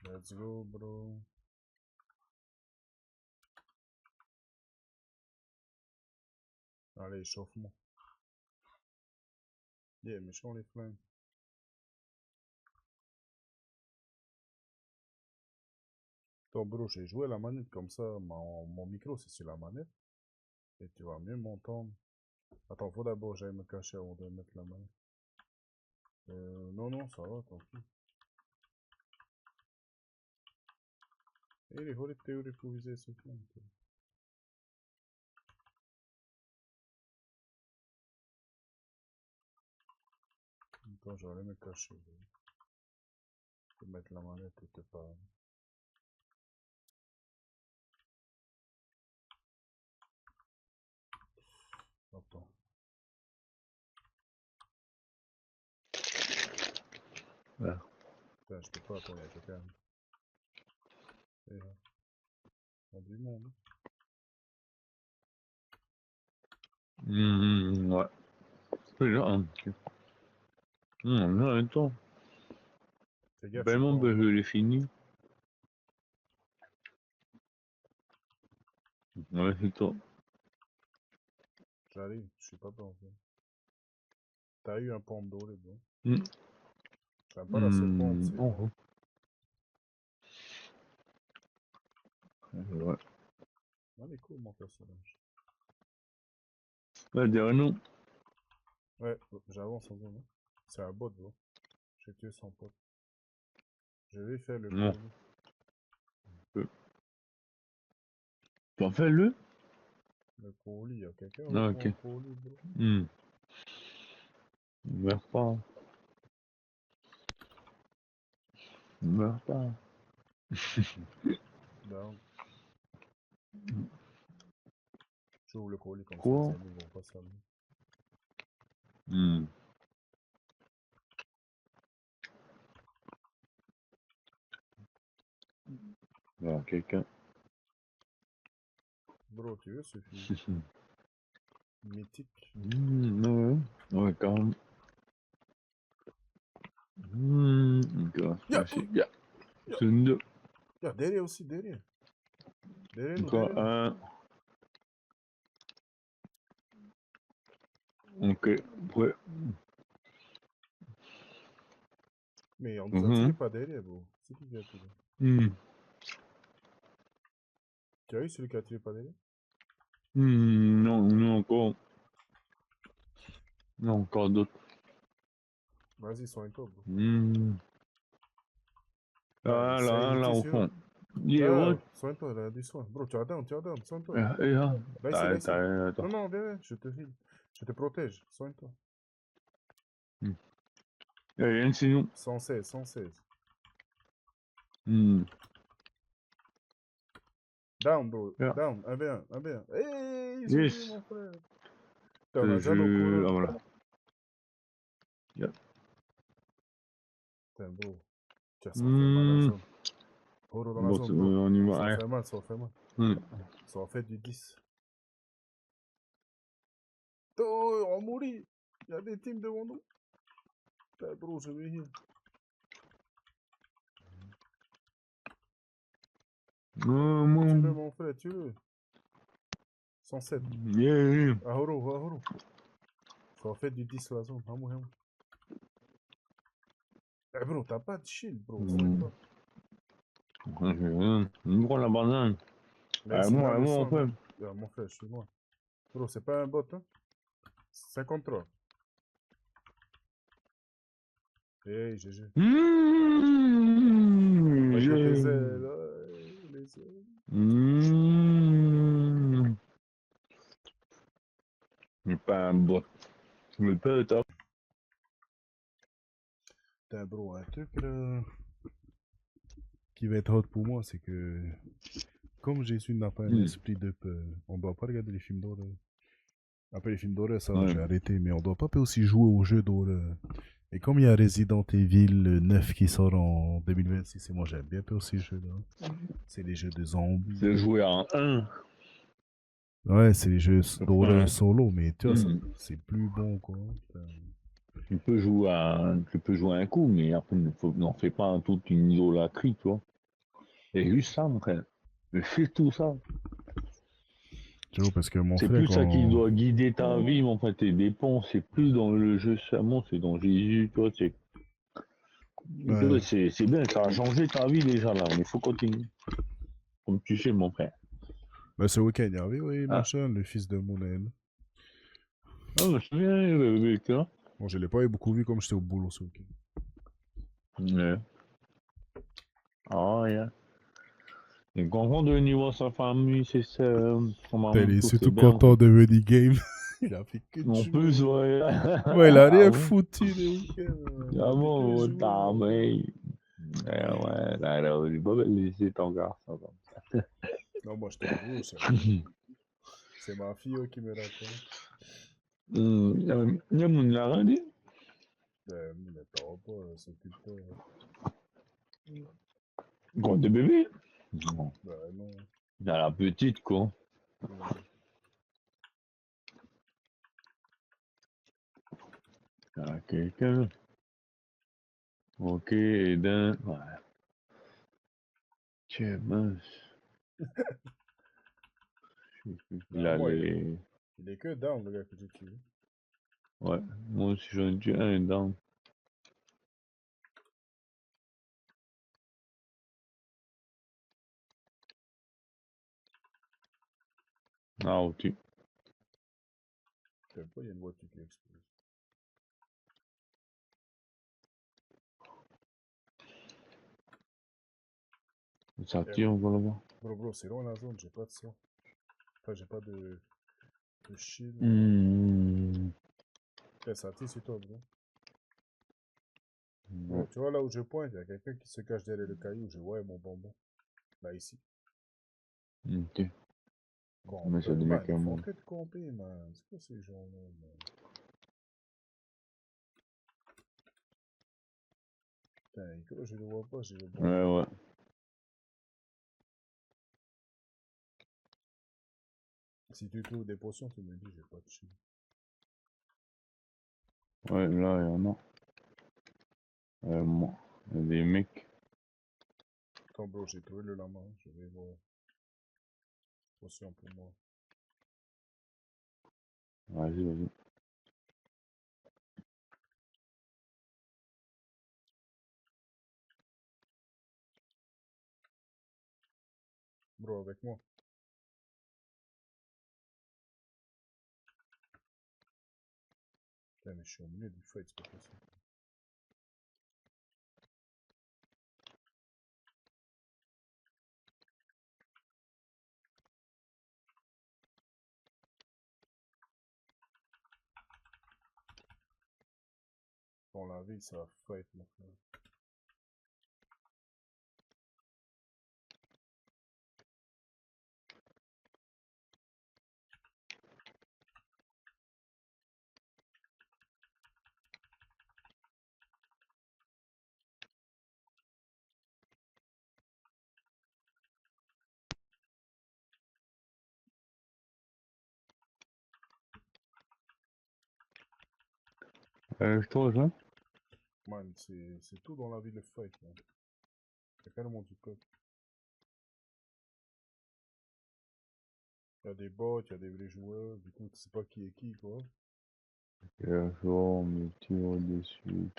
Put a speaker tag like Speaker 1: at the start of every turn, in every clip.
Speaker 1: Let's go, bro. Allez, échauffement. Yeah, méchant les flingues. Attends, bro, j'ai joué à la manette comme ça. Mon micro, c'est sur la manette. Et tu vas mieux m'entendre. Attends, faut d'abord j'aille me cacher avant de mettre la manette. Non, non, ça va, tranquille. Et les volets de théorie pour viser ce flingue. Attends, je vais aller me cacher. Je vais mettre la manette et te parler. Attends.
Speaker 2: Ouais.
Speaker 1: Putain, je peux pas, attends, il y a quelqu'un. Et là. Il y a du monde.
Speaker 2: Ouais. C'est là, hein. Non, attends.
Speaker 1: Fais gaffe, je suis
Speaker 2: Bellement,
Speaker 1: pas en
Speaker 2: ben, je
Speaker 1: bas.
Speaker 2: l'ai fini. Ouais, c'est toi.
Speaker 1: J'arrive, je suis pas en fait. T'as eu un pompe doré, bro.
Speaker 2: Mm.
Speaker 1: J'aime pas la serpente, c'est.
Speaker 2: Oh. Ouais.
Speaker 1: Allez, cool, mon personnage.
Speaker 2: Ouais, derrière nous.
Speaker 1: Ouais, j'avance en zone. Hein. C'est un bot, bro. J'ai tué son pote. Je vais faire le
Speaker 2: Non.
Speaker 1: colis.
Speaker 2: Tu as fait le?
Speaker 1: Le colis, y'a quelqu'un
Speaker 2: Ah,
Speaker 1: autour
Speaker 2: ok.
Speaker 1: en colis, bro.
Speaker 2: Meurs pas. Meurs pas.
Speaker 1: Down. J'ouvre le colis comme ça, les
Speaker 2: Quoi?
Speaker 1: ennemis vont pas s'amener.
Speaker 2: Voilà, quelqu'un.
Speaker 1: Bro, tu veux suffit. Mythique.
Speaker 2: Ouais. Ouais, quand même. Encore.
Speaker 1: Y'a,
Speaker 2: Merci. Yeah.
Speaker 1: y'a,
Speaker 2: C'est une deux.
Speaker 1: y'a, derrière aussi, derrière. Derrière nous,
Speaker 2: Encore
Speaker 1: derrière nous.
Speaker 2: un. Ok. Ouais.
Speaker 1: Mais on nous a tiré pas derrière, bro. C'est qui a tiré? Tu as eu celui qui a tiré pas derrière?
Speaker 2: Non, non, encore. Non, encore d'autres.
Speaker 1: Vas-y, soigne-toi, bro.
Speaker 2: Là,
Speaker 1: C'est
Speaker 2: là, au
Speaker 1: sur eux.
Speaker 2: fond. Yeah, what?
Speaker 1: Soigne-toi, là, du soin. Bro, tu as down, soigne-toi.
Speaker 2: Là.
Speaker 1: Là, ici.
Speaker 2: Attends.
Speaker 1: Non, non, viens, je te file. Je te protège, soigne-toi.
Speaker 2: Rien sinon.
Speaker 1: 116, 116. Down, bro.
Speaker 2: Yeah.
Speaker 1: Down, 1v1, 1v1. Hey, j'ai vu,
Speaker 2: Yes.
Speaker 1: mon frère. Putain, on a déjà nos couronnes.
Speaker 2: Ah, voilà. Yeah.
Speaker 1: Putain, bro. Tiens, ça va faire mal la zone. Horo dans la
Speaker 2: Bon,
Speaker 1: zone, bro.
Speaker 2: on y va.
Speaker 1: Ça va
Speaker 2: Allez.
Speaker 1: faire mal, ça va faire mal. Ça va faire du 10. Oh, on mourit. Il y a des teams devant nous. Putain, bro, je vais heal. Tue-le, mon frère, tue-le. 107.
Speaker 2: Yeah.
Speaker 1: Ahoro. Ça va faire du 10 la zone. Hamou. Eh, bro, t'as pas de shield, bro. Soigne-toi.
Speaker 2: Une grosse la banane.
Speaker 1: Laisse-moi le
Speaker 2: Mon
Speaker 1: soin,
Speaker 2: frère.
Speaker 1: bro. Ah, mon frère, je suis loin. Bro, c'est pas un bot, hein. 53. Hey, GG. Avec tes ailes. Ouais, les ailes.
Speaker 2: C'est pas un bot. Je me peux, toi.
Speaker 1: Putain, bro, un truc là, qui va être hot pour moi, c'est que comme Jésus n'a pas un esprit de peur, on doit pas regarder les films d'horreur. Après les films d'horreur, ça va, j'ai arrêté, mais on doit pas aussi jouer aux jeux d'horreur. Et comme il y a Resident Evil 9 qui sort en 2026, et moi j'aime bien peu ces jeux-là. C'est les jeux de zombies.
Speaker 2: C'est jouer en 1.
Speaker 1: Ouais, c'est les jeux d'horreur solo, mais tu vois, c'est plus bon quoi.
Speaker 2: Tu peux jouer à un coup, mais après, n'en fais pas toute une idolatrie, tu vois. C'est juste ça, mon frère. Mais fais tout ça.
Speaker 1: Tu vois, parce que mon
Speaker 2: C'est
Speaker 1: frère,
Speaker 2: plus ça qui
Speaker 1: quand.
Speaker 2: doit guider ta vie, mon frère. Tes dépenses, c'est plus dans le jeu serment, c'est dans Jésus, tu vois.
Speaker 1: Ouais.
Speaker 2: C'est bien, ça a changé ta vie déjà, là. Mais il faut continuer. Comme tu sais, mon frère.
Speaker 1: Bah, ce week-end, il y avait, oui,
Speaker 2: Ah,
Speaker 1: machin, le fils de Mounen.
Speaker 2: ah je me souviens, avec toi.
Speaker 1: Bon, je l'ai pas beaucoup vu comme j'étais au boulot ce week-end.
Speaker 2: Ouais. Ah, yeah. Il est content de venir voir sa famille, ses soeurs, son
Speaker 1: Putain, il
Speaker 2: maman,
Speaker 1: est
Speaker 2: tout, c'est
Speaker 1: surtout
Speaker 2: bien,
Speaker 1: content
Speaker 2: frère.
Speaker 1: de venir game. Il a fait que de
Speaker 2: En plus,
Speaker 1: jouer.
Speaker 2: ouais.
Speaker 1: Ouais, il a
Speaker 2: Ah
Speaker 1: rien
Speaker 2: bon?
Speaker 1: foutu le week-end. Il
Speaker 2: Ah
Speaker 1: a fait que
Speaker 2: bon,
Speaker 1: jouer.
Speaker 2: t'as, mais. Ouais, là, là, je peux pas laisser ton garçon comme ça.
Speaker 1: Non, moi, je t'en veux, ça. C'est ma fille qui me raconte.
Speaker 2: Il y a mon larandi.
Speaker 1: Mais t'en pas, s'occupe pas.
Speaker 2: Quand t'es bébé? Non.
Speaker 1: Bah, non.
Speaker 2: Il y a la petite, quoi.
Speaker 1: Ouais.
Speaker 2: Il y a quelqu'un. Ok, Eden. Ouais. Tiens, mince. Il
Speaker 1: Bah,
Speaker 2: a
Speaker 1: moi,
Speaker 2: les.
Speaker 1: il est que down, le gars que j'ai tué.
Speaker 2: Ouais, moi aussi j'en ai tué un dans. Ah, ok.
Speaker 1: T'aimes pas, il y a une voiture qui explose.
Speaker 2: Ça
Speaker 1: Eh,
Speaker 2: tire encore là-bas.
Speaker 1: bro, c'est loin la zone, j'ai pas de sang. Enfin, j'ai pas de shield.
Speaker 2: Hmm.
Speaker 1: Putain, ça tire sur toi, bro.
Speaker 2: Ouais,
Speaker 1: Bro, tu vois là où je pointe, il y a quelqu'un qui se cache derrière le caillou. Je vois mon bonbon. Là, ici.
Speaker 2: ok. Mais c'est
Speaker 1: Camper,
Speaker 2: des
Speaker 1: man,
Speaker 2: mecs à
Speaker 1: ils font
Speaker 2: moi.
Speaker 1: que de camper, man. C'est quoi ces gens-là, man? Putain, Nicolas, je le vois pas, j'ai le
Speaker 2: Ouais,
Speaker 1: bonbon.
Speaker 2: ouais.
Speaker 1: Si tu trouves des potions, tu me dis, j'ai pas de shield.
Speaker 2: Ouais, là, il y en a. Moi. Il y a des mecs.
Speaker 1: Attends, bro, j'ai trouvé le lama. Je vais voir. Potion pour moi.
Speaker 2: Vas-y, vas-y.
Speaker 1: Bro, avec moi. Putain, mais je suis au milieu du fight, c'est pas possible. Dans la ville, ça va fight, mon frère.
Speaker 2: Je te rejoins.
Speaker 1: Man, c'est tout dans la ville, le fight, man. Il y a carrément du code. Il y a des bots, il y a des vrais joueurs. Du coup, tu sais pas qui est qui, quoi.
Speaker 2: On me tire dessus.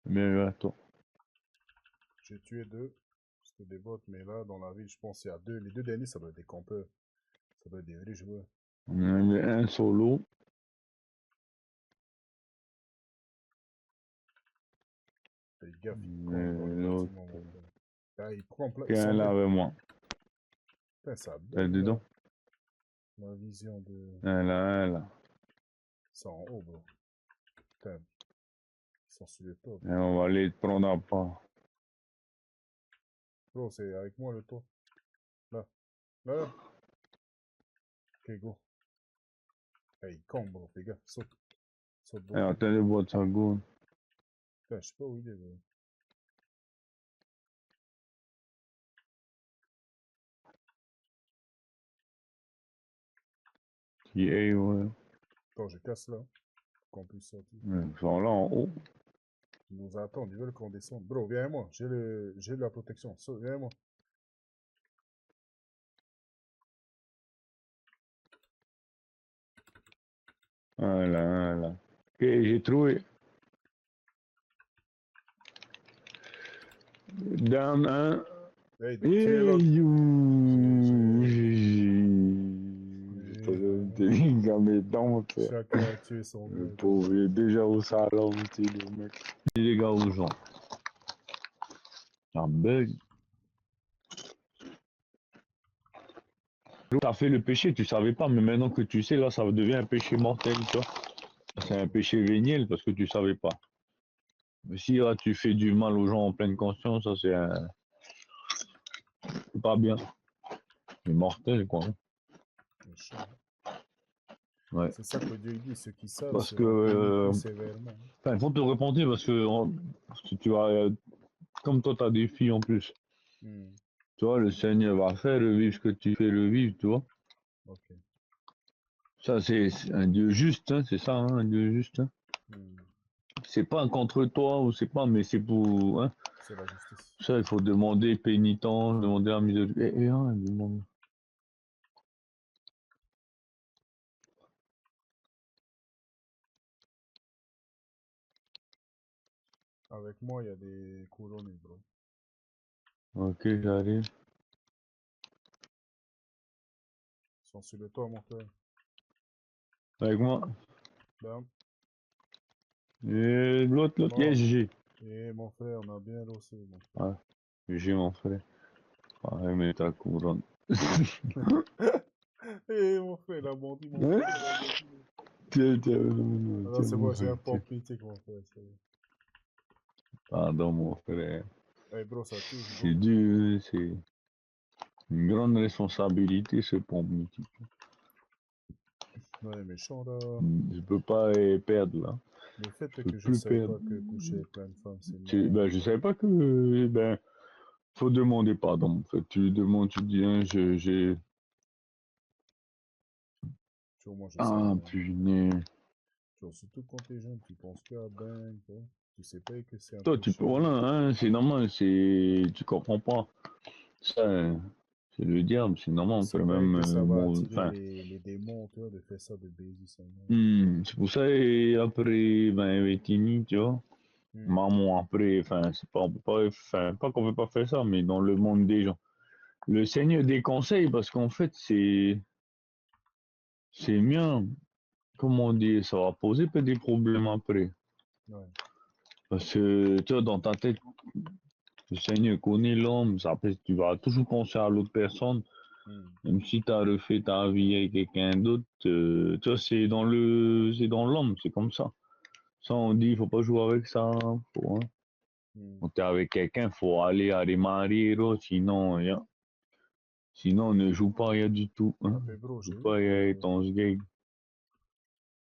Speaker 2: Bien joué à toi.
Speaker 1: J'ai tué deux. C'était des bots, mais là, dans la ville, je pense qu'il y a deux. Les deux derniers, ça doit être des campeurs. Ça doit être des vrais joueurs.
Speaker 2: On en a un solo.
Speaker 1: Fais gaffe, il campe dans le
Speaker 2: Mais l'autre.
Speaker 1: bâtiment, mon frère. Là, il prend place. Ils
Speaker 2: Tiens
Speaker 1: sont
Speaker 2: là
Speaker 1: deux.
Speaker 2: avec moi.
Speaker 1: Putain, ça
Speaker 2: T'es
Speaker 1: bug, là.
Speaker 2: dedans?
Speaker 1: Ma vision de.
Speaker 2: Un là.
Speaker 1: C'est en haut, bro. Putain, ils sont sur le top.
Speaker 2: Et on va aller te prendre à part.
Speaker 1: Bro, c'est avec moi le toit. Là. Là, là. Ok, go. Hey, il campe, bro. Fais gaffe, saute. Ça te
Speaker 2: Eh,
Speaker 1: vaut.
Speaker 2: attends, les boîtes, ça go.
Speaker 1: Putain, je sais pas où il est, là.
Speaker 2: Qui est, ouais.
Speaker 1: Attends, je casse là. Pour qu'on puisse sortir.
Speaker 2: Ils sont là en haut.
Speaker 1: Ils nous attendent, ils veulent qu'on descende. Bro, viens avec moi. J'ai la protection. Viens avec moi.
Speaker 2: Voilà, voilà. Ok, j'ai trouvé. Down 1.
Speaker 1: Hey, tuez
Speaker 2: Et
Speaker 1: l'autre.
Speaker 2: you. J'ai
Speaker 1: J'ai-
Speaker 2: pas des lignes à mes dents, frère.
Speaker 1: Chacun a tué son
Speaker 2: Le
Speaker 1: maître.
Speaker 2: pauvre, il est déjà au salon, tu sais, le mec. Dis les gars aux gens. Un bug. T'as fait le péché, tu savais pas, mais maintenant que tu sais, là, ça devient un péché mortel, tu vois. C'est un péché véniel parce que tu savais pas. Mais si là, tu fais du mal aux gens en pleine conscience, ça c'est pas bien. C'est mortel, quoi.
Speaker 1: Méchant.
Speaker 2: Ouais.
Speaker 1: C'est ça que Dieu dit. Ceux qui savent
Speaker 2: Parce
Speaker 1: seront punis
Speaker 2: que,
Speaker 1: plus sévèrement.
Speaker 2: il faut te repentir parce que si tu as, comme toi, tu as des filles en plus.
Speaker 1: Hmm,
Speaker 2: Tu vois, le Seigneur va faire revivre ce que tu fais revivre, tu vois.
Speaker 1: ok.
Speaker 2: Ça, c'est un Dieu juste, hein, c'est ça, hein, un Dieu juste. Hein.
Speaker 1: Hmm,
Speaker 2: C'est pas contre toi ou c'est pas, mais c'est pour. Hein.
Speaker 1: c'est la justice.
Speaker 2: Ça, il faut demander pénitence, demander la miséricorde. Demande.
Speaker 1: Avec moi, il y a des couronnes, bro.
Speaker 2: Ok, j'arrive.
Speaker 1: Ils sont sur le toit, mon frère.
Speaker 2: Avec moi.
Speaker 1: Bam.
Speaker 2: Et l'autre, yes,
Speaker 1: Mort.
Speaker 2: j'ai.
Speaker 1: Et mon frère, on a bien rossé, mon frère.
Speaker 2: Ouais, j'ai mon frère. Ouais, mais ta couronne.
Speaker 1: Eh, mon frère, il a menti, mon
Speaker 2: Hein?
Speaker 1: frère. Il a menti.
Speaker 2: Tiens, tiens, non,
Speaker 1: Ah non,
Speaker 2: tiens,
Speaker 1: c'est
Speaker 2: mon
Speaker 1: bon, j'ai
Speaker 2: frère,
Speaker 1: un
Speaker 2: tiens.
Speaker 1: pompe mythique, mon frère.
Speaker 2: Pardon, mon frère.
Speaker 1: Eh, bro, ça touche,
Speaker 2: C'est
Speaker 1: bro.
Speaker 2: dur, c'est une grande responsabilité, ce pompe mythique.
Speaker 1: Ouais, méchant, là.
Speaker 2: Je peux pas les perdre, là.
Speaker 1: Le fait
Speaker 2: Je
Speaker 1: est
Speaker 2: peux
Speaker 1: que je
Speaker 2: plus
Speaker 1: savais
Speaker 2: perdre.
Speaker 1: pas que coucher avec plein de femmes, c'est mal.
Speaker 2: Ben, je savais pas que, ben, faut demander pardon. En fait, tu demandes, tu dis, hein, j'ai,
Speaker 1: Tu vois, moi, je sais
Speaker 2: ah,
Speaker 1: rien.
Speaker 2: punaise.
Speaker 1: Tu vois, surtout quand t'es jeune, tu penses qu'à bang, quoi. Tu sais pas que c'est un
Speaker 2: Toi, tu peux,
Speaker 1: péché.
Speaker 2: voilà, hein, c'est normal, tu comprends pas. Ça, c'est le diable, c'est normal,
Speaker 1: Tu
Speaker 2: on
Speaker 1: sais
Speaker 2: peut
Speaker 1: pas
Speaker 2: même,
Speaker 1: que ça va
Speaker 2: bon,
Speaker 1: attirer
Speaker 2: enfin,
Speaker 1: les démons, tu vois, de faire ça de baiser seulement.
Speaker 2: c'est pour ça, et après, ben, Etini, tu vois,
Speaker 1: Hmm.
Speaker 2: maman, après, enfin, c'est pas, on peut pas, enfin, pas qu'on peut pas faire ça, mais dans le monde des gens. Le Seigneur déconseille parce qu'en fait, c'est bien, comment dire, ça va poser peut-être des problèmes après.
Speaker 1: Ouais.
Speaker 2: Parce que, tu vois, dans ta tête, le Seigneur connaît l'homme, ça peut, tu vas toujours penser à l'autre personne,
Speaker 1: Hmm.
Speaker 2: même si tu as refait ta vie avec quelqu'un d'autre, tu vois, c'est dans l'homme, c'est comme ça. Ça, on dit, il faut pas jouer avec ça, faut, hein.
Speaker 1: Hmm.
Speaker 2: Quand t'es avec quelqu'un, faut aller à les marier, sinon, sinon, ne joue pas rien du tout,
Speaker 1: Ah,
Speaker 2: hein.
Speaker 1: mais bro,
Speaker 2: Joue pas avec ton gay.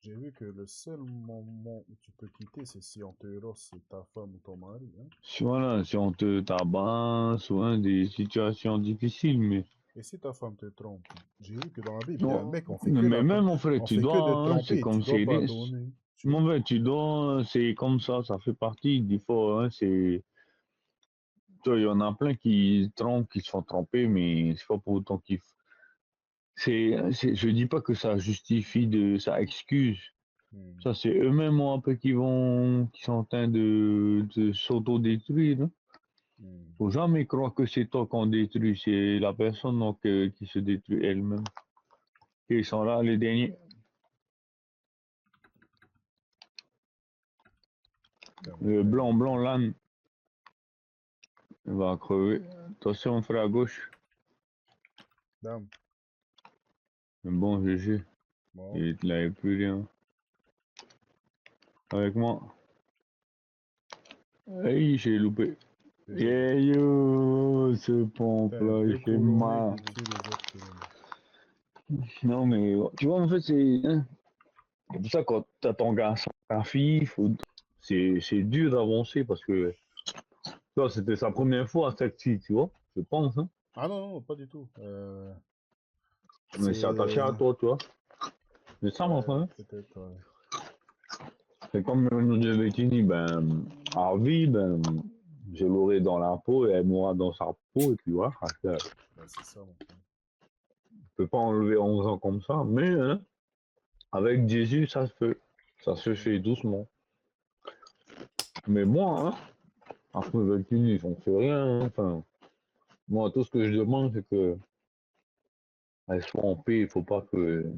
Speaker 1: j'ai vu que le seul moment où tu peux quitter, c'est si on te rosse, c'est ta femme ou ton mari, hein.
Speaker 2: Voilà, si on te tabasse ou hein, des situations difficiles, mais
Speaker 1: Et si ta femme te trompe, j'ai vu que dans la Bible, il y a un
Speaker 2: non,
Speaker 1: mec,
Speaker 2: mais même mon frère,
Speaker 1: on
Speaker 2: tu
Speaker 1: fait que de
Speaker 2: dois, hein, c'est
Speaker 1: tromper et tu
Speaker 2: comme
Speaker 1: dois
Speaker 2: c'est,
Speaker 1: pardonner. Tu vois?
Speaker 2: mon frère, tu dois, c'est comme ça fait partie des fois, hein, c'est, tu vois, il y en a plein qui trompent, qui se font tromper, mais c'est pas pour autant qu'ils, je dis pas que ça justifie ça excuse.
Speaker 1: Hmm.
Speaker 2: Ça, c'est eux-mêmes, hein, après, qui sont en train de s'auto-détruire, hein.
Speaker 1: Hmm.
Speaker 2: Faut jamais croire que c'est toi qu'on détruit, c'est la personne donc, qui se détruit elle-même. Et ils sont là, les derniers.
Speaker 1: Putain, mon
Speaker 2: Le
Speaker 1: frère,
Speaker 2: blanc, blanc, l'âne, il va crever. Attention, mon frère à gauche.
Speaker 1: dame,
Speaker 2: Le bon GG,
Speaker 1: mort.
Speaker 2: il n'avait plus rien. Avec moi. Hey, j'ai loupé.
Speaker 1: Et,
Speaker 2: Yeah, yo, ce
Speaker 1: putain,
Speaker 2: pompe-là, il
Speaker 1: deux
Speaker 2: fait
Speaker 1: couronnés
Speaker 2: mal.
Speaker 1: qui tuent les autres couronnés.
Speaker 2: Non, mais tu vois, en fait, c'est. Hein, C'est pour ça, quand t'as ton garçon, ta fille, c'est dur d'avancer parce que toi, c'était sa première fois à cette fille, tu vois, je pense, hein.
Speaker 1: Ah non, non, pas du tout.
Speaker 2: Mais c'est attaché à
Speaker 1: C'est...
Speaker 2: toi, tu vois. C'est ça, mon
Speaker 1: Ouais,
Speaker 2: frère.
Speaker 1: peut-être, ouais.
Speaker 2: C'est comme nous avait dit, ben, Harvey, ben, je l'aurai dans la peau et elle mourra dans sa peau, et puis voilà.
Speaker 1: Ouais, c'est ça, mon frère.
Speaker 2: Je peux pas enlever 11 ans comme ça, mais hein, avec Jésus, ça se fait. Ça se
Speaker 1: Mm.
Speaker 2: fait doucement. Mais moi, hein, après avec une, on fait rien, hein. Enfin, moi, tout ce que je demande, c'est que elle soit en paix. Il faut pas que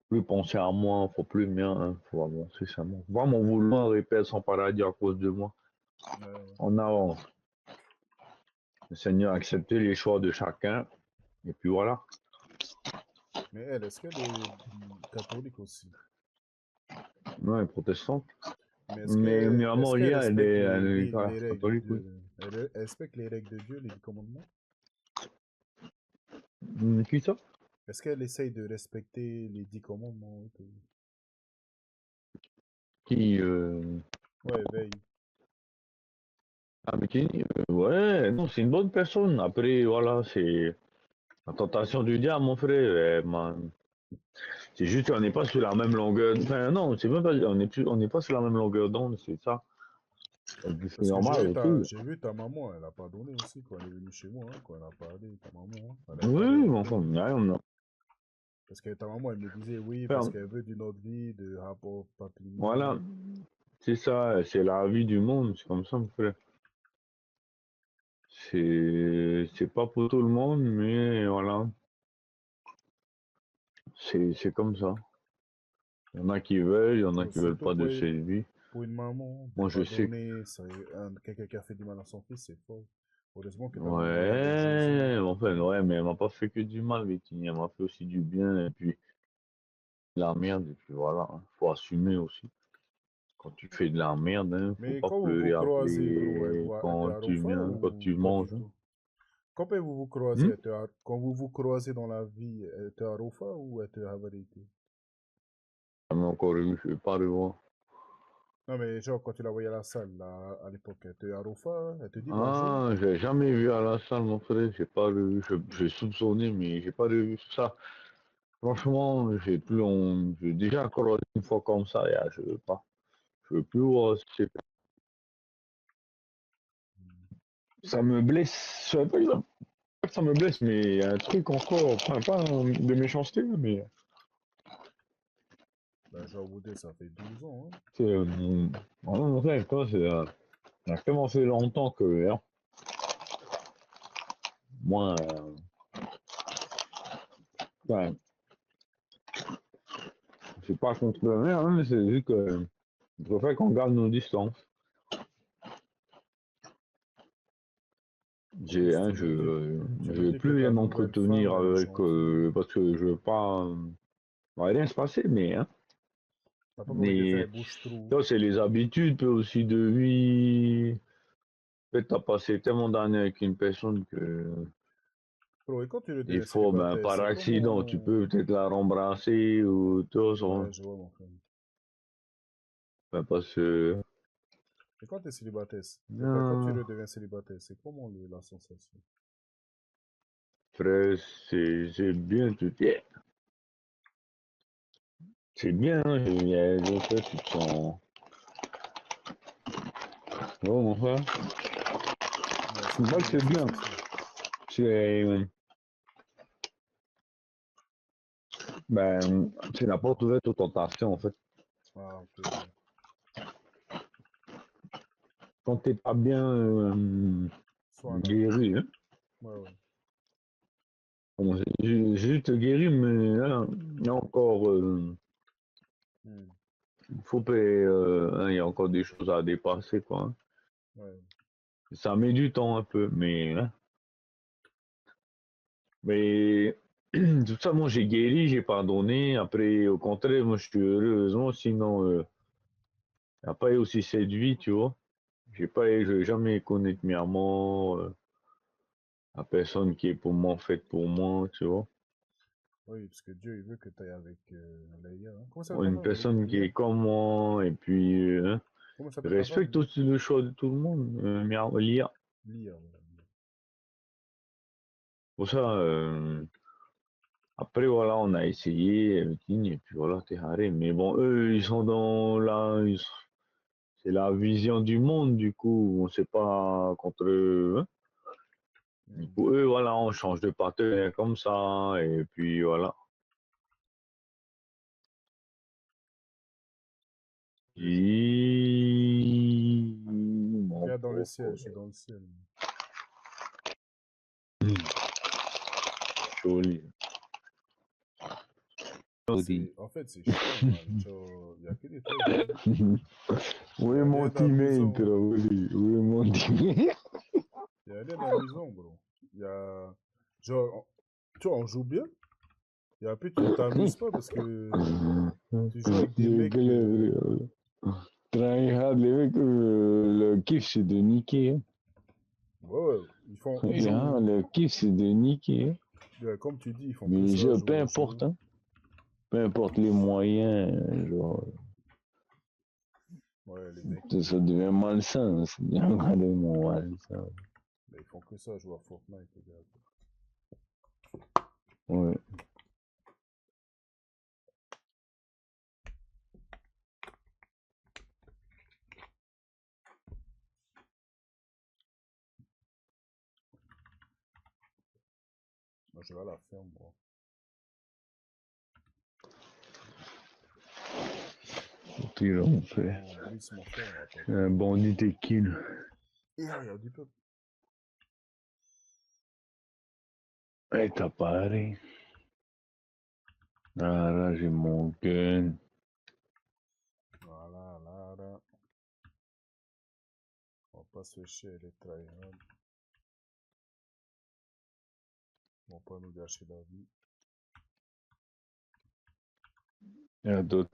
Speaker 2: plus penser à moi, faut plus mien, hein. Faut avancer seulement. Vraiment vouloir et perdre son paradis à cause de moi.
Speaker 1: Ouais, ouais.
Speaker 2: On avance. Le Seigneur a accepté les choix de chacun, et puis voilà.
Speaker 1: Mais elle, est-ce qu'elle est catholique aussi?
Speaker 2: Ouais, protestante.
Speaker 1: Mais
Speaker 2: Mais
Speaker 1: est-ce
Speaker 2: Miramoria,
Speaker 1: qu'elle respecte
Speaker 2: elle est
Speaker 1: les règles de
Speaker 2: catholique, oui.
Speaker 1: Dieu? Elle respecte les règles de Dieu, les 10 commandements?
Speaker 2: Qui ça?
Speaker 1: Est-ce qu'elle essaye de respecter les 10 commandements et tout?
Speaker 2: Qui,
Speaker 1: Ouais, veille.
Speaker 2: ah, mais ouais, non, c'est une bonne personne. Après, voilà, c'est la tentation du diable, mon frère. C'est juste qu'on n'est pas sur la même longueur. Enfin, non, c'est même pas, on n'est pas sur la même longueur d'onde, c'est ça. C'est
Speaker 1: Parce que
Speaker 2: normal aussi.
Speaker 1: j'ai vu ta maman, elle a pardonné aussi quand elle est venue chez moi, hein, quand elle a parlé, ta maman, hein, elle a parlé
Speaker 2: Oui, mais
Speaker 1: avec
Speaker 2: enfin,
Speaker 1: toi.
Speaker 2: ouais, on a-
Speaker 1: Parce que ta maman, elle me disait oui, parce
Speaker 2: enfin,
Speaker 1: qu'elle veut d'une autre vie, de rapport
Speaker 2: voilà,
Speaker 1: papi-maman.
Speaker 2: c'est ça, c'est la vie du monde, c'est comme ça, mon frère. C'est pas pour tout le monde, mais voilà, c'est comme ça. Il y en a qui veulent, il y en a qui veulent
Speaker 1: Surtout
Speaker 2: pas de cette vie.
Speaker 1: pour une maman, de
Speaker 2: Moi, je sais que,
Speaker 1: pardonner, quelqu'un qui a fait du mal à son fils, c'est fort. Heureusement que ta maman, elle est avec Jésus.
Speaker 2: ouais, enfin, ouais, mais elle m'a pas fait que du mal, Vicky. Elle m'a fait aussi du bien, et puis la merde, et puis voilà, hein. Faut assumer aussi. Quand tu fais de la merde, hein, faut
Speaker 1: Mais
Speaker 2: pas
Speaker 1: quand vous vous
Speaker 2: pleurer
Speaker 1: croisez, bro,
Speaker 2: après,
Speaker 1: elle te
Speaker 2: quand tu
Speaker 1: haroufa
Speaker 2: viens, quand
Speaker 1: ou
Speaker 2: tu
Speaker 1: pas du
Speaker 2: manges, hein.
Speaker 1: tout? Quand vous vous croisez,
Speaker 2: Hmm.
Speaker 1: quand vous vous croisez dans la vie, elle te haroufa ou elle te havarité?
Speaker 2: Elle m'a encore eu, je vais pas le voir.
Speaker 1: Non, mais genre, quand tu la voyais à la salle, là, à l'époque, elle te haroufa, elle te dit bonjour.
Speaker 2: Ah, j'ai jamais vu à la salle, mon frère, j'ai pas le, j'ai soupçonné, mais j'ai pas vu ça. Franchement, j'ai déjà croisé une fois comme ça, et je veux pas. Je veux plus voir ça me blesse. Je savais pas que ça me blesse, mais il y a un truc encore, enfin, pas de méchanceté, mais
Speaker 1: Ben, genre, vous deux, ça fait 12 ans, hein.
Speaker 2: c'est vraiment vrai, toi, ça a tellement fait longtemps que hein, moi, enfin, c'est pas contre le mère, hein, mais c'est juste que je préfère qu'on garde nos distances.
Speaker 1: Tu me dis, tu
Speaker 2: Je
Speaker 1: me
Speaker 2: vais
Speaker 1: dis que
Speaker 2: plus
Speaker 1: ta
Speaker 2: rien
Speaker 1: nouvelle femme,
Speaker 2: m'entretenir
Speaker 1: elle est
Speaker 2: avec,
Speaker 1: gentille.
Speaker 2: parce que je veux pas, va rien se passer, mais, hein,
Speaker 1: T'as pas envie de faire
Speaker 2: mais,
Speaker 1: bouche-trou.
Speaker 2: ça, c'est les habitudes, puis aussi de vie. En fait, t'as passé tellement d'années avec une personne que,
Speaker 1: Bro, et quand tu
Speaker 2: des
Speaker 1: redeviens
Speaker 2: fois, ben,
Speaker 1: célibataire,
Speaker 2: par
Speaker 1: c'est
Speaker 2: accident, tu
Speaker 1: comment...
Speaker 2: peux peut-être la rembrasser ou tout ça.
Speaker 1: Ouais, je vois, mon frère.
Speaker 2: Ben, parce que,
Speaker 1: Et quand t'es célibataire, quand tu
Speaker 2: non,
Speaker 1: redeviens célibataire, c'est comment la sensation?
Speaker 2: frère, c'est bien, c'est bien, hein, il y a des fois, tu te sens, oh, mon frère,
Speaker 1: Ouais, c'est
Speaker 2: c'est pas que
Speaker 1: comment la
Speaker 2: c'est bien,
Speaker 1: sensation?
Speaker 2: c'est, ben, c'est la porte ouverte aux tentations, en fait.
Speaker 1: Ah, ok, ouais.
Speaker 2: Quand t'es pas bien,
Speaker 1: Soit là.
Speaker 2: guéri, hein,
Speaker 1: Ouais, ouais.
Speaker 2: bon, j'ai juste guéri, mais là encore,
Speaker 1: Hmm,
Speaker 2: faut pas, hein, il y a encore des choses à dépasser, quoi, hein.
Speaker 1: ouais.
Speaker 2: Ça met du temps un peu, mais tout ça, moi j'ai guéri, j'ai pardonné. Après, au contraire, moi je suis heureux, heureusement, sinon, il n'y a pas eu aussi cette vie, tu vois. Je vais jamais connaître mes amants, la personne qui est pour moi, faite pour moi, tu vois.
Speaker 1: Oui, parce que Dieu, il veut que tu ailles avec Leïa. Hein. Comment s'appelle ta
Speaker 2: Une
Speaker 1: femme?
Speaker 2: personne qui
Speaker 1: Lia?
Speaker 2: est comme moi, et puis
Speaker 1: Comment s'appelle ta femme?
Speaker 2: respecte aussi le choix de tout le monde. Lia.
Speaker 1: Lia. Voilà.
Speaker 2: Pour ça, après, voilà, on a essayé, everything, et puis voilà, t'es haré. Mais bon, eux, ils sont dans la. C'est la vision du monde, du coup, on sait pas contre eux. Hein. Du coup, eux, voilà, on change de partenaire comme ça, et puis voilà. Mon
Speaker 1: Regarde dans le ciel,
Speaker 2: propre.
Speaker 1: je suis dans le ciel.
Speaker 2: Joli. Joli.
Speaker 1: En fait, c'est chiant, man. Il n'y a que des trucs, hein.
Speaker 2: Oui,
Speaker 1: Il n'y a
Speaker 2: mon
Speaker 1: rien
Speaker 2: teammate,
Speaker 1: d'amusant.
Speaker 2: oui, oui, mon teammate.
Speaker 1: Il n'y a rien d'amusant, bro. Il y a... Genre, tu vois, on joue bien. Et après, tu t'amuses pas parce que tu joues avec des
Speaker 2: J'ai que
Speaker 1: mecs...
Speaker 2: tryhard, les mecs, le kiff, c'est de niquer. Hein.
Speaker 1: Ouais, ouais. Ils
Speaker 2: Hein,
Speaker 1: jouent...
Speaker 2: le kiff, c'est de niquer. Hein.
Speaker 1: Comme tu dis, ils font
Speaker 2: Mais
Speaker 1: que
Speaker 2: les
Speaker 1: ça,
Speaker 2: jeux, peu
Speaker 1: jouer,
Speaker 2: importe,
Speaker 1: jouer.
Speaker 2: hein. Peu importe les moyens, genre,
Speaker 1: Ouais, les mecs,
Speaker 2: ça devient malsain. Ça devient vraiment malsain.
Speaker 1: ils font que ça, jouer à Fortnite, les gars.
Speaker 2: Ouais.
Speaker 1: Moi, je vais à la ferme, moi.
Speaker 2: Tout on fait.
Speaker 1: On blitz mon frère, on va pas
Speaker 2: Un bandit et kill.
Speaker 1: il y a du peuple.
Speaker 2: Et t'as paré. Ah là, j'ai mon gun.
Speaker 1: Voilà, là. On va pas se chier les tryhards. On va pas nous gâcher la vie.
Speaker 2: Il y a d'autres.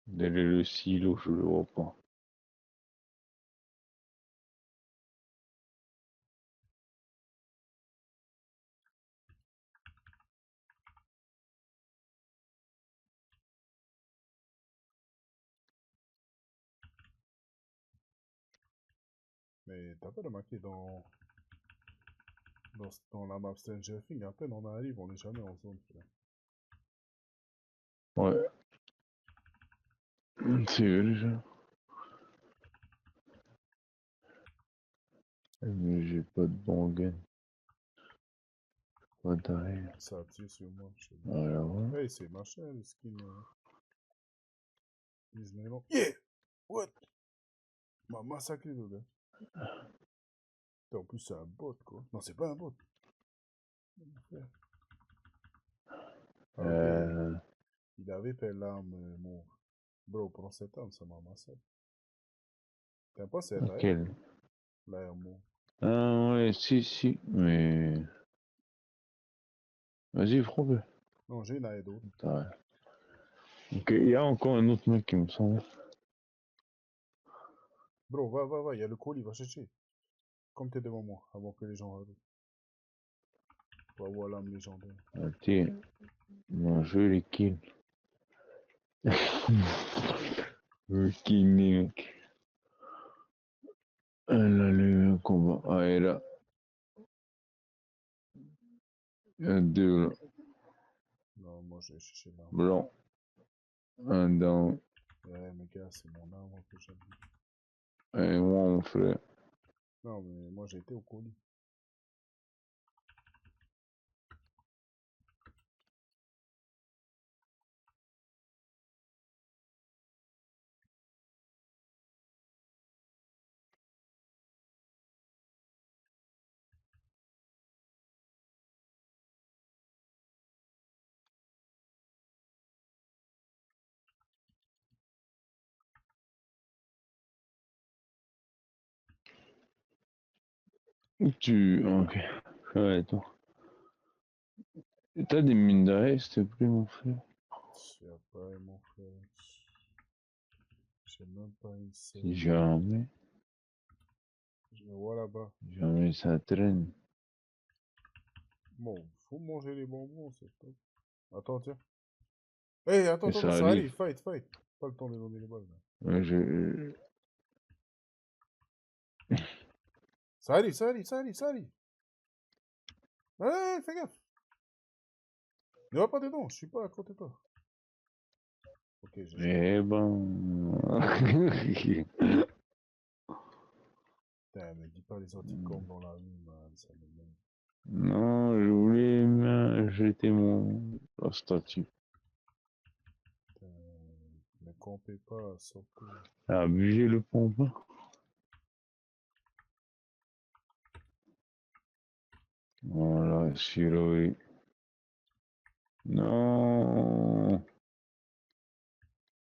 Speaker 2: Derrière le silo, je le vois pas.
Speaker 1: Mais t'as pas remarqué dans la map Stranger Things, à peine on arrive, on est jamais en zone, frère.
Speaker 2: Ouais. C'est eux déjà. Mais j'ai pas de bon gun. Pas d'arrêt.
Speaker 1: Ça a tiré sur moi, je sais pas.
Speaker 2: Alors,
Speaker 1: Hey, c'est machin, le skin. Disneyland. Yeah! What? M'a massacré, le gars. Putain, en plus, c'est un bot, quoi. Non, c'est pas un bot. Ah, ok. Il avait fait l'arme, mon. Bro, prends cette arme, ça m'a massacré. T'aimes pas cette arme?
Speaker 2: quel?
Speaker 1: L'arme.
Speaker 2: Ah ouais, si, mais... Vas-y, frappe.
Speaker 1: Non, j'ai une arme d'autre.
Speaker 2: Ok, il y a encore un autre mec qui me semble.
Speaker 1: Bro, va, il y a le colis, va chercher. Comme t'es devant moi, avant que les gens arrivent. Va voir l'âme légendaire.
Speaker 2: Ok, moi je les kill. Je kill les mecs. Ah là, le combat. Ah, et là, il y a deux là.
Speaker 1: Non, moi, je vais chercher l'arme.
Speaker 2: Blanc. Un down.
Speaker 1: Ouais, mes gars, c'est mon arme que j'aime.
Speaker 2: Et moi, mon frère.
Speaker 1: Non, mais moi, j'ai été au colis.
Speaker 2: Ok. Ouais, toi. T'as des mines d'arrêt, s'il te plaît, mon frère?
Speaker 1: Je sais pas, mon frère. J'ai même pas une
Speaker 2: Si
Speaker 1: scène.
Speaker 2: jamais,
Speaker 1: Je me vois là-bas.
Speaker 2: jamais ça traîne.
Speaker 1: Bon, faut manger les bonbons, c'est top. Attends, tiens. Hey, attends,
Speaker 2: Et
Speaker 1: attends, attends,
Speaker 2: ça
Speaker 1: ça
Speaker 2: arrive.
Speaker 1: arrive, fight, fight. Pas le temps de donner les balles, là.
Speaker 2: Je...
Speaker 1: Ça arrive, ça arrive, ça arrive, ça arrive. Ouais, fais gaffe. Ne va pas dedans, je suis pas à côté de toi. Ok, GG.
Speaker 2: Eh ben...
Speaker 1: Putain, mais dis pas les anticorps dans la rue, man, ça m'énerve.
Speaker 2: Non, je voulais jeter mon la statue.
Speaker 1: Putain, ne campez pas, sortez.
Speaker 2: Abuser le pompe. Voilà, Shiroe. Non.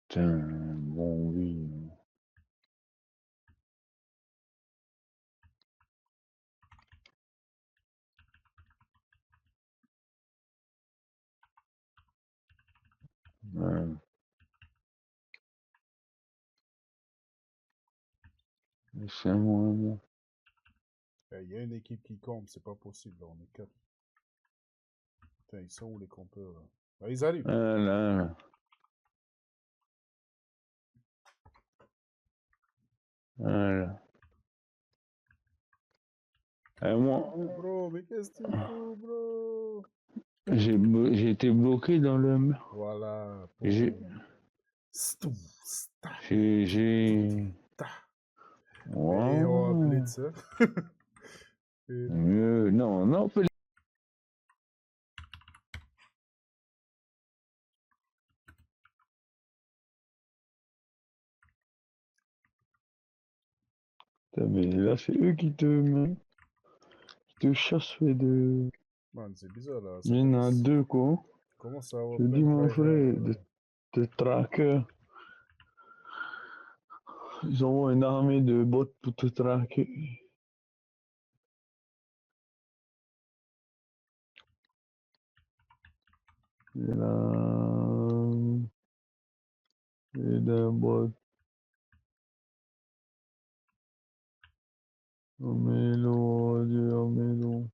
Speaker 2: Putain, bon oui. Ouais. C'est moi.
Speaker 1: Il y a une équipe qui campe, c'est pas possible, là, on est quatre. Putain, ils sont où les campeurs, là? Ah, ils arrivent.
Speaker 2: Voilà. Voilà. Et moi,
Speaker 1: Bro, mais qu'est-ce que tu fous, bro?
Speaker 2: j'ai été bloqué dans le mur.
Speaker 1: Voilà,
Speaker 2: J'ai,
Speaker 1: boum. Stou, sta,
Speaker 2: j'ai,
Speaker 1: ta. Meilleur
Speaker 2: wow.
Speaker 1: blitz, hein? Et-
Speaker 2: Mieux, non, non, putain, mais là, c'est eux qui te chassent de.
Speaker 1: Man, c'est bizarre, là,
Speaker 2: Il y en a deux, quoi.
Speaker 1: commence à avoir
Speaker 2: Je
Speaker 1: plein
Speaker 2: dis,
Speaker 1: de
Speaker 2: mon
Speaker 1: tryhard,
Speaker 2: frère,
Speaker 1: là.
Speaker 2: de traqueurs. Ils ont une armée de bots pour te traquer. Et là, et d'un bot. Oh Dieu, oh.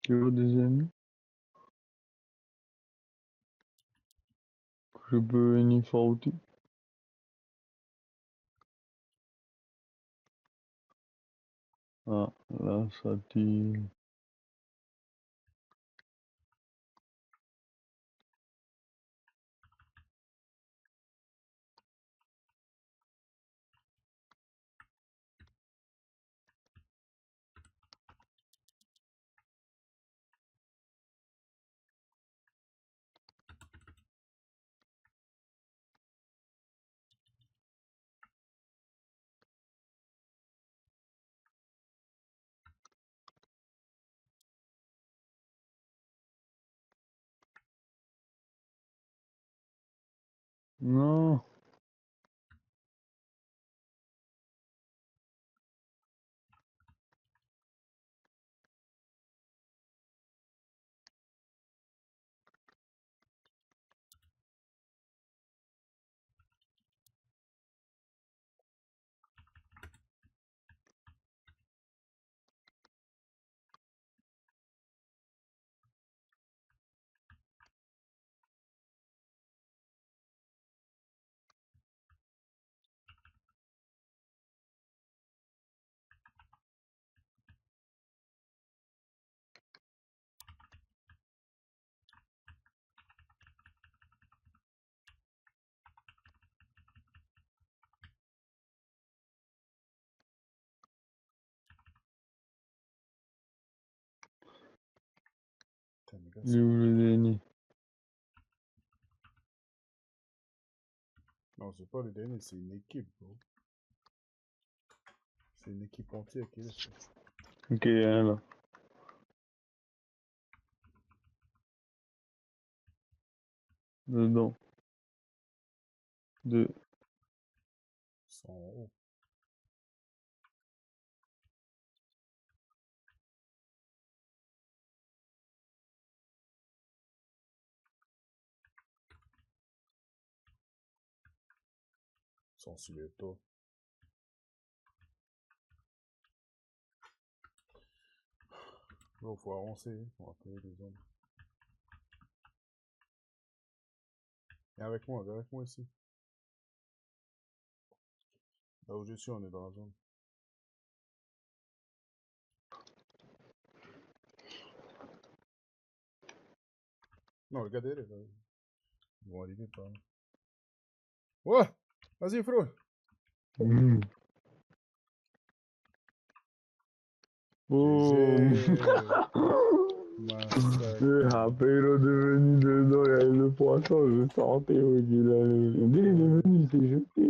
Speaker 2: Tu veux des amis? Je peux une faute. Ah, là, ça tire. Non.
Speaker 1: Putain, mais gars,
Speaker 2: Il est où le dernier?
Speaker 1: non, c'est pas le dernier, c'est une équipe, bro. C'est une équipe entière qui est ça.
Speaker 2: Ok, il y a un là. Dedans. Deux.
Speaker 1: 100 €. Sans sur les taux. Bon, faut avancer, hein. On va payer les hommes. Viens avec moi ici. Là où je suis, on est dans la zone. Non, regardez, là. Ils vont arriver par là. Ouais! Vas-y, frère!
Speaker 2: Boum!
Speaker 1: Massacre.
Speaker 2: Le rapero devenu dedans, il y avait le poisson, je sentais où il est devenu, il s'est jeté.